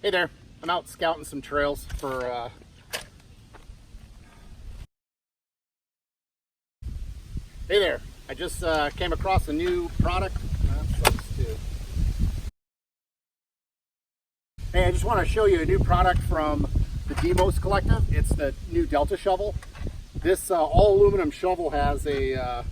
Hey there, I'm out scouting some trails for Hey there, I just came across a new product. That sucks too. Hey, I just want to show you a new product from the DMOS collective. It's the new Delta shovel. This all aluminum shovel has a,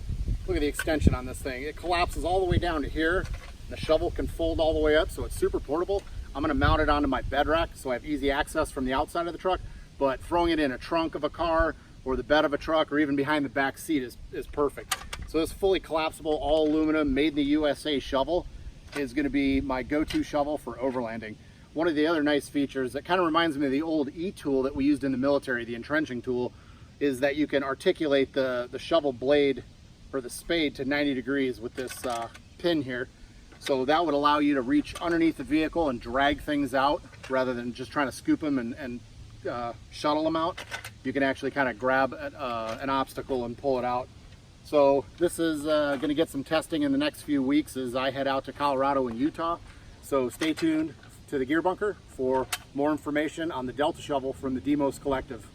look at the extension on this thing. It collapses all the way down to here. The shovel can fold all the way up, so it's super portable. I'm going to mount it onto my bed rack so I have easy access from the outside of the truck, but throwing it in a trunk of a car or the bed of a truck or even behind the back seat is perfect. So this fully collapsible, all aluminum, made in the USA shovel is going to be my go-to shovel for overlanding. One of the other nice features that kind of reminds me of the old E-tool that we used in the military, the entrenching tool, is that you can articulate the shovel blade or the spade to 90 degrees with this pin here. So that would allow you to reach underneath the vehicle and drag things out rather than just trying to scoop them and shuttle them out. You can actually kind of grab an obstacle and pull it out. So this is going to get some testing in the next few weeks as I head out to Colorado and Utah. So stay tuned to the Gear Bunker for more information on the Delta shovel from the DMOS collective.